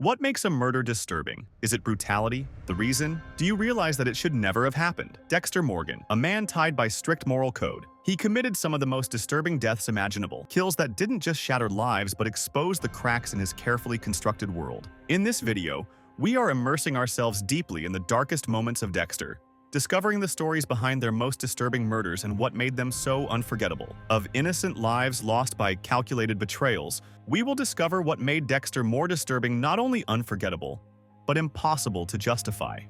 What makes a murder disturbing? Is it brutality? The reason? Do you realize that it should never have happened? Dexter Morgan, a man tied by strict moral code. He committed some of the most disturbing deaths imaginable, kills that didn't just shatter lives but exposed the cracks in his carefully constructed world. In this video, we are immersing ourselves deeply in the darkest moments of Dexter, discovering the stories behind their most disturbing murders and what made them so unforgettable. Of innocent lives lost by calculated betrayals, we will discover what made Dexter more disturbing, not only unforgettable, but impossible to justify.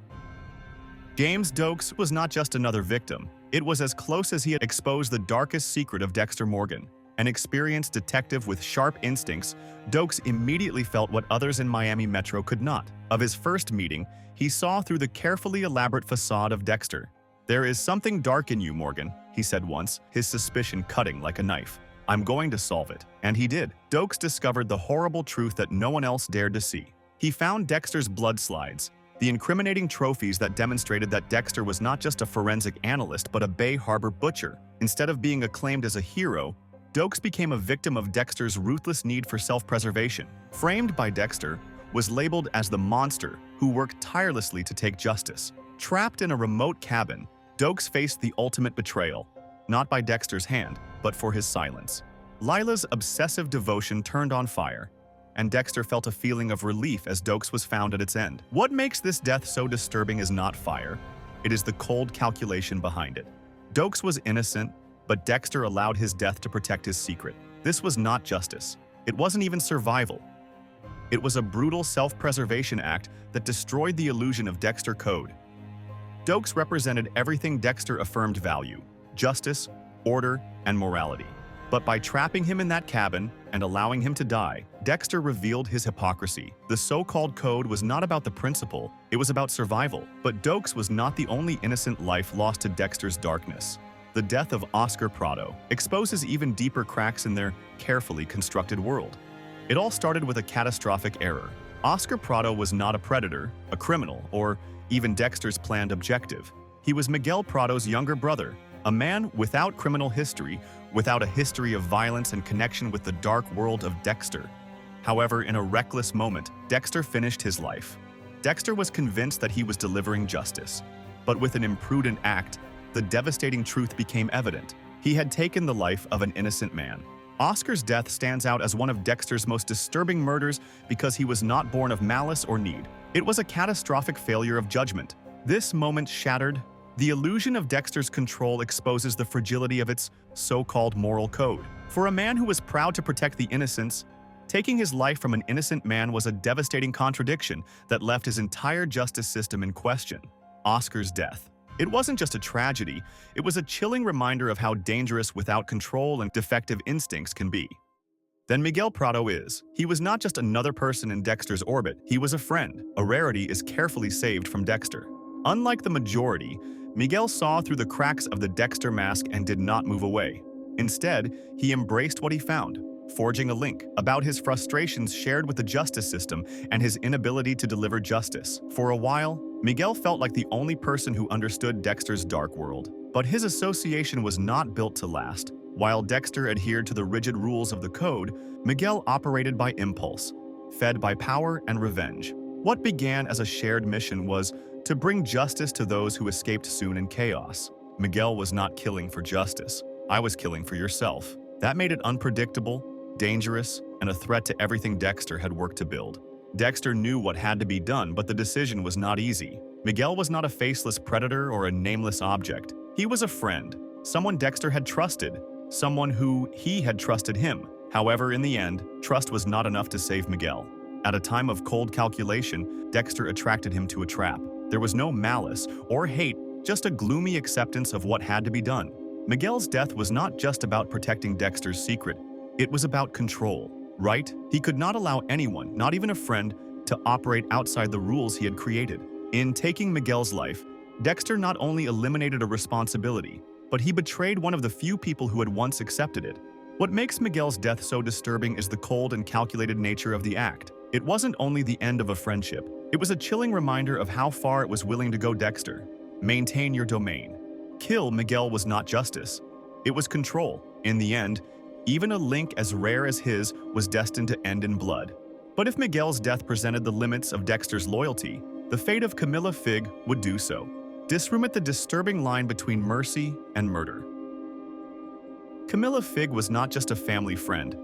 James Dokes was not just another victim. It was as close as he had exposed the darkest secret of Dexter Morgan. An experienced detective with sharp instincts, Dokes immediately felt what others in Miami Metro could not. Of his first meeting, he saw through the carefully elaborate facade of Dexter. "There is something dark in you, Morgan," he said once, his suspicion cutting like a knife. "I'm going to solve it." And he did. Dokes discovered the horrible truth that no one else dared to see. He found Dexter's blood slides, the incriminating trophies that demonstrated that Dexter was not just a forensic analyst but a Bay Harbor butcher. Instead of being acclaimed as a hero, Dokes became a victim of Dexter's ruthless need for self-preservation. Framed by Dexter, was labeled as the monster who worked tirelessly to take justice. Trapped in a remote cabin, Dokes faced the ultimate betrayal, not by Dexter's hand, but for his silence. Lila's obsessive devotion turned on fire, and Dexter felt a feeling of relief as Dokes was found at its end. What makes this death so disturbing is not fire, it is the cold calculation behind it. Dokes was innocent, but Dexter allowed his death to protect his secret. This was not justice. It wasn't even survival. It was a brutal self-preservation act that destroyed the illusion of Dexter code. Dokes represented everything Dexter affirmed value: justice, order, and morality. But by trapping him in that cabin and allowing him to die, Dexter revealed his hypocrisy. The so-called code was not about the principle, it was about survival. But Dokes was not the only innocent life lost to Dexter's darkness. The death of Oscar Prado exposes even deeper cracks in their carefully constructed world. It all started with a catastrophic error. Oscar Prado was not a predator, a criminal, or even Dexter's planned objective. He was Miguel Prado's younger brother, a man without criminal history, without a history of violence and connection with the dark world of Dexter. However, in a reckless moment, Dexter finished his life. Dexter was convinced that he was delivering justice. But with an imprudent act, the devastating truth became evident. He had taken the life of an innocent man. Oscar's death stands out as one of Dexter's most disturbing murders because he was not born of malice or need. It was a catastrophic failure of judgment. This moment shattered. The illusion of Dexter's control exposes the fragility of its so-called moral code. For a man who was proud to protect the innocents, taking his life from an innocent man was a devastating contradiction that left his entire justice system in question. Oscar's death. It wasn't just a tragedy, it was a chilling reminder of how dangerous without control and defective instincts can be. Then Miguel Prado is. He was not just another person in Dexter's orbit, he was a friend. A rarity is carefully saved from Dexter. Unlike the majority, Miguel saw through the cracks of the Dexter mask and did not move away. Instead, he embraced what he found, forging a link about his frustrations shared with the justice system and his inability to deliver justice. For a while, Miguel felt like the only person who understood Dexter's dark world. But his association was not built to last. While Dexter adhered to the rigid rules of the code, Miguel operated by impulse, fed by power and revenge. What began as a shared mission was to bring justice to those who escaped soon in chaos. Miguel was not killing for justice. "I was killing for yourself." That made it unpredictable, dangerous, and a threat to everything Dexter had worked to build. Dexter knew what had to be done, but the decision was not easy. Miguel was not a faceless predator or a nameless object. He was a friend, someone Dexter had trusted, someone who he had trusted him. However, in the end, trust was not enough to save Miguel. At a time of cold calculation, Dexter attracted him to a trap. There was no malice or hate, just a gloomy acceptance of what had to be done. Miguel's death was not just about protecting Dexter's secret, it was about control. Right? He could not allow anyone, not even a friend, to operate outside the rules he had created. In taking Miguel's life, Dexter not only eliminated a responsibility, but he betrayed one of the few people who had once accepted it. What makes Miguel's death so disturbing is the cold and calculated nature of the act. It wasn't only the end of a friendship, it was a chilling reminder of how far it was willing to go. Dexter. Maintain your domain. Kill Miguel was not justice, it was control. In the end, even a link as rare as his was destined to end in blood. But if Miguel's death presented the limits of Dexter's loyalty, the fate of Camilla Fig would do so. Disrupt the disturbing line between mercy and murder. Camilla Fig was not just a family friend.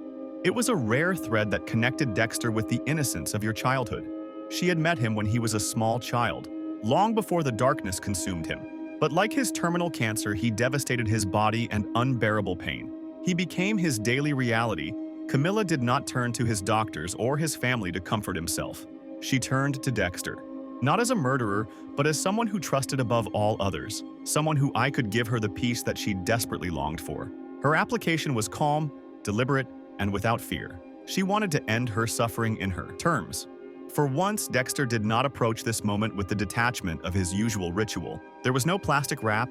It was a rare thread that connected Dexter with the innocence of your childhood. She had met him when he was a small child, long before the darkness consumed him. But like his terminal cancer, he devastated his body and unbearable pain. He became his daily reality. Camilla did not turn to his doctors or his family to comfort himself. She turned to Dexter. Not as a murderer, but as someone who trusted above all others. Someone who I could give her the peace that she desperately longed for. Her application was calm, deliberate, and without fear. She wanted to end her suffering in her terms. For once, Dexter did not approach this moment with the detachment of his usual ritual. There was no plastic wrap,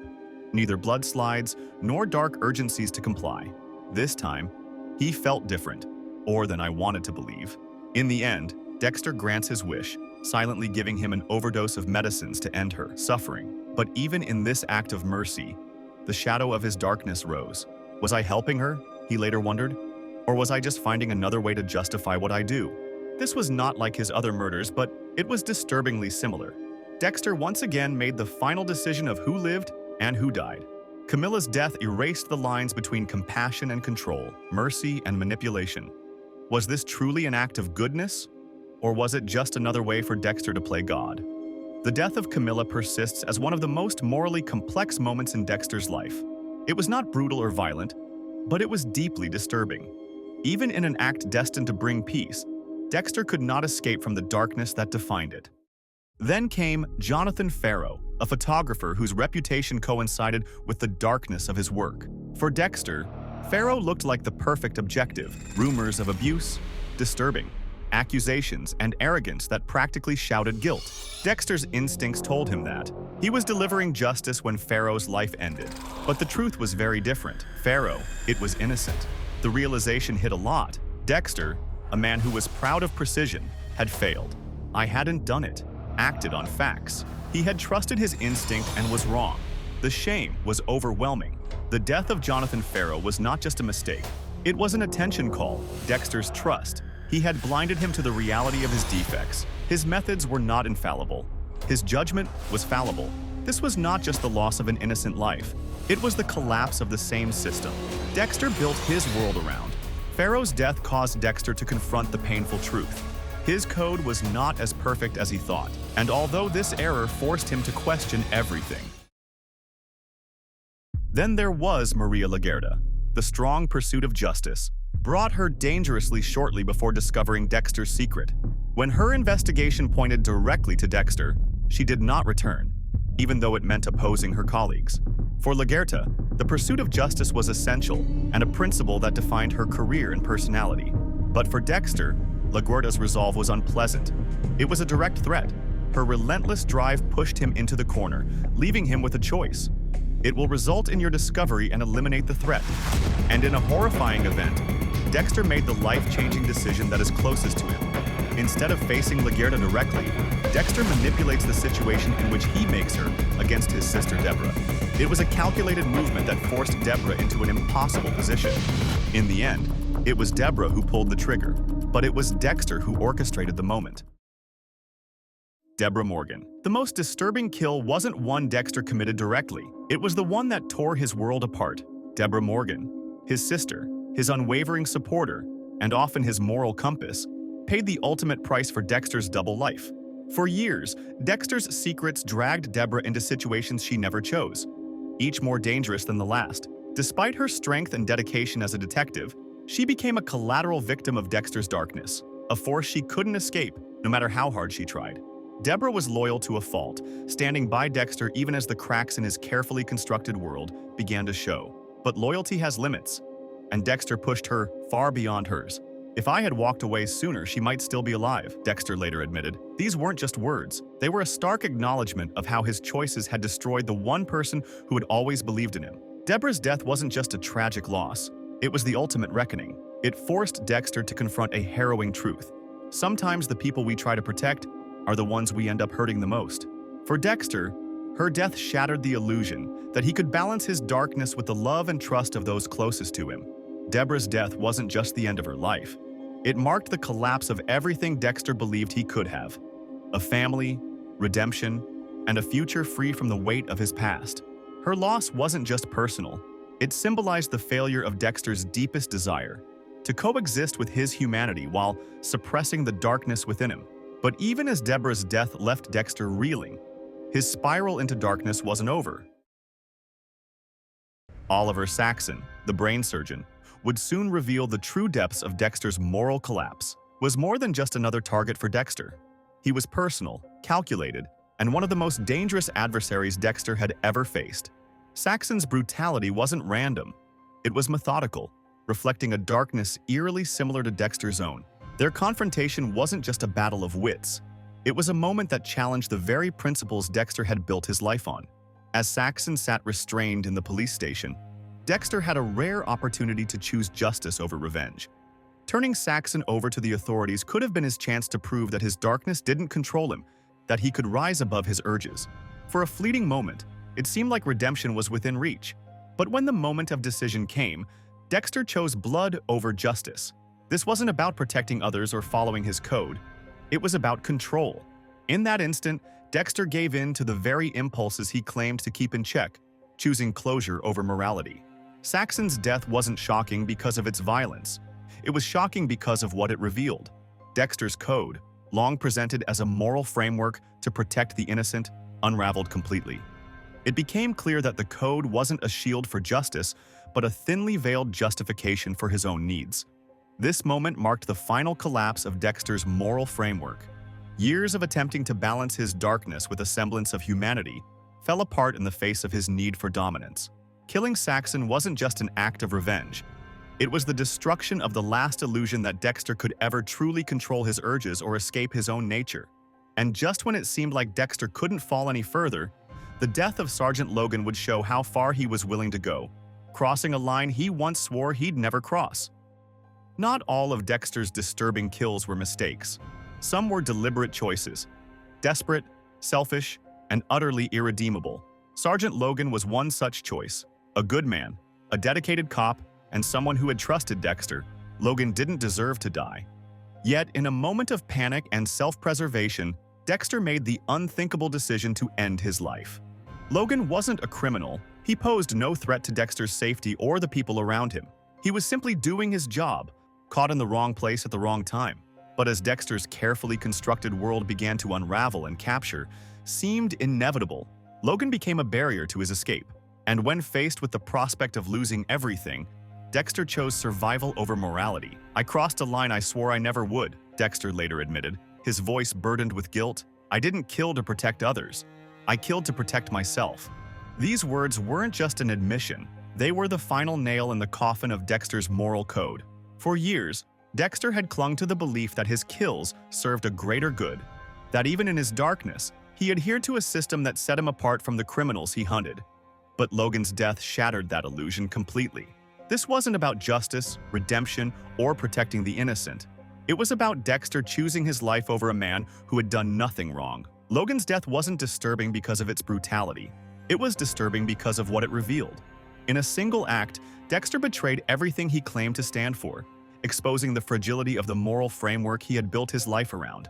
neither blood slides, nor dark urgencies to comply. This time, he felt different, or than I wanted to believe. In the end, Dexter grants his wish, silently giving him an overdose of medicines to end her suffering. But even in this act of mercy, the shadow of his darkness rose. Was I helping her? He later wondered. Or was I just finding another way to justify what I do? This was not like his other murders, but it was disturbingly similar. Dexter once again made the final decision of who lived and who died. Camilla's death erased the lines between compassion and control, mercy and manipulation. Was this truly an act of goodness? Or was it just another way for Dexter to play God? The death of Camilla persists as one of the most morally complex moments in Dexter's life. It was not brutal or violent, but it was deeply disturbing. Even in an act destined to bring peace, Dexter could not escape from the darkness that defined it. Then came Jonathan Farrow, a photographer whose reputation coincided with the darkness of his work. For Dexter, Farrow looked like the perfect objective. Rumors of abuse, disturbing, accusations, and arrogance that practically shouted guilt. Dexter's instincts told him that. He was delivering justice when Farrow's life ended. But the truth was very different. Farrow, it was innocent. The realization hit a lot. Dexter, a man who was proud of precision, had failed. I hadn't done it, acted on facts. He had trusted his instinct and was wrong. The shame was overwhelming. The death of Jonathan Farrow was not just a mistake. It was an attention call, Dexter's trust. He had blinded him to the reality of his defects. His methods were not infallible. His judgment was fallible. This was not just the loss of an innocent life. It was the collapse of the same system. Dexter built his world around. Farrow's death caused Dexter to confront the painful truth. His code was not as perfect as he thought, and although this error forced him to question everything. Then there was Maria Laguerta. The strong pursuit of justice brought her dangerously shortly before discovering Dexter's secret. When her investigation pointed directly to Dexter, she did not return, even though it meant opposing her colleagues. For Laguerta, the pursuit of justice was essential and a principle that defined her career and personality. But for Dexter, Laguerta's resolve was unpleasant. It was a direct threat. Her relentless drive pushed him into the corner, leaving him with a choice. It will result in your discovery and eliminate the threat. And in a horrifying event, Dexter made the life-changing decision that is closest to him. Instead of facing Laguerta directly, Dexter manipulates the situation in which he makes her against his sister Deborah. It was a calculated movement that forced Deborah into an impossible position. In the end, it was Deborah who pulled the trigger, but it was Dexter who orchestrated the moment. Dexter Morgan. The most disturbing kill wasn't one Dexter committed directly. It was the one that tore his world apart. Dexter Morgan, his sister, his unwavering supporter, and often his moral compass, paid the ultimate price for Dexter's double life. For years, Dexter's secrets dragged Deborah into situations she never chose, each more dangerous than the last. Despite her strength and dedication as a detective, she became a collateral victim of Dexter's darkness, a force she couldn't escape, no matter how hard she tried. Deborah was loyal to a fault, standing by Dexter even as the cracks in his carefully constructed world began to show. But loyalty has limits, and Dexter pushed her far beyond hers. If I had walked away sooner, she might still be alive, Dexter later admitted. These weren't just words. They were a stark acknowledgement of how his choices had destroyed the one person who had always believed in him. Deborah's death wasn't just a tragic loss. It was the ultimate reckoning. It forced Dexter to confront a harrowing truth. Sometimes the people we try to protect are the ones we end up hurting the most. For Dexter, her death shattered the illusion that he could balance his darkness with the love and trust of those closest to him. Deborah's death wasn't just the end of her life. It marked the collapse of everything Dexter believed he could have: a family, redemption, and a future free from the weight of his past. Her loss wasn't just personal. It symbolized the failure of Dexter's deepest desire, to coexist with his humanity while suppressing the darkness within him. But even as Deborah's death left Dexter reeling, his spiral into darkness wasn't over. Oliver Saxon, the brain surgeon, would soon reveal the true depths of Dexter's moral collapse. Was more than just another target for Dexter. He was personal, calculated, and one of the most dangerous adversaries Dexter had ever faced. Saxon's brutality wasn't random. It was methodical, reflecting a darkness eerily similar to Dexter's own. Their confrontation wasn't just a battle of wits. It was a moment that challenged the very principles Dexter had built his life on. As Saxon sat restrained in the police station, Dexter had a rare opportunity to choose justice over revenge. Turning Saxon over to the authorities could have been his chance to prove that his darkness didn't control him, that he could rise above his urges. For a fleeting moment, it seemed like redemption was within reach. But when the moment of decision came, Dexter chose blood over justice. This wasn't about protecting others or following his code. It was about control. In that instant, Dexter gave in to the very impulses he claimed to keep in check, choosing closure over morality. Saxon's death wasn't shocking because of its violence. It was shocking because of what it revealed. Dexter's code, long presented as a moral framework to protect the innocent, unraveled completely. It became clear that the code wasn't a shield for justice, but a thinly veiled justification for his own needs. This moment marked the final collapse of Dexter's moral framework. Years of attempting to balance his darkness with a semblance of humanity fell apart in the face of his need for dominance. Killing Saxon wasn't just an act of revenge. It was the destruction of the last illusion that Dexter could ever truly control his urges or escape his own nature. And just when it seemed like Dexter couldn't fall any further, the death of Sergeant Logan would show how far he was willing to go, crossing a line he once swore he'd never cross. Not all of Dexter's disturbing kills were mistakes. Some were deliberate choices, desperate, selfish, and utterly irredeemable. Sergeant Logan was one such choice. A good man, a dedicated cop, and someone who had trusted Dexter. Logan didn't deserve to die. Yet, in a moment of panic and self-preservation, Dexter made the unthinkable decision to end his life. Logan wasn't a criminal. He posed no threat to Dexter's safety or the people around him. He was simply doing his job, caught in the wrong place at the wrong time. But as Dexter's carefully constructed world began to unravel and capture seemed inevitable, Logan became a barrier to his escape. And when faced with the prospect of losing everything, Dexter chose survival over morality. "I crossed a line I swore I never would," Dexter later admitted, his voice burdened with guilt. "I didn't kill to protect others. I killed to protect myself." These words weren't just an admission. They were the final nail in the coffin of Dexter's moral code. For years, Dexter had clung to the belief that his kills served a greater good, that even in his darkness, he adhered to a system that set him apart from the criminals he hunted. But Logan's death shattered that illusion completely. This wasn't about justice, redemption, or protecting the innocent. It was about Dexter choosing his life over a man who had done nothing wrong. Logan's death wasn't disturbing because of its brutality. It was disturbing because of what it revealed. In a single act, Dexter betrayed everything he claimed to stand for, exposing the fragility of the moral framework he had built his life around.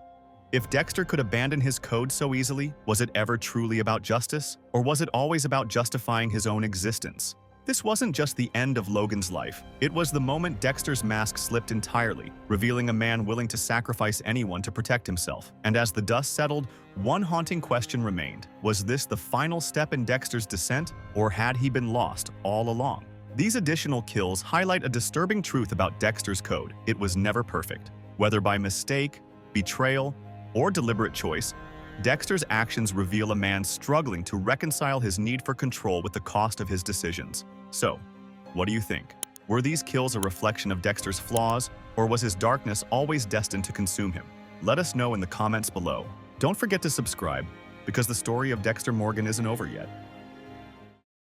If Dexter could abandon his code so easily, was it ever truly about justice? Or was it always about justifying his own existence? This wasn't just the end of Logan's life. It was the moment Dexter's mask slipped entirely, revealing a man willing to sacrifice anyone to protect himself. And as the dust settled, one haunting question remained. Was this the final step in Dexter's descent, or had he been lost all along? These additional kills highlight a disturbing truth about Dexter's code. It was never perfect. Whether by mistake, betrayal, or deliberate choice, Dexter's actions reveal a man struggling to reconcile his need for control with the cost of his decisions. So, what do you think? Were these kills a reflection of Dexter's flaws, or was his darkness always destined to consume him? Let us know in the comments below. Don't forget to subscribe, because the story of Dexter Morgan isn't over yet.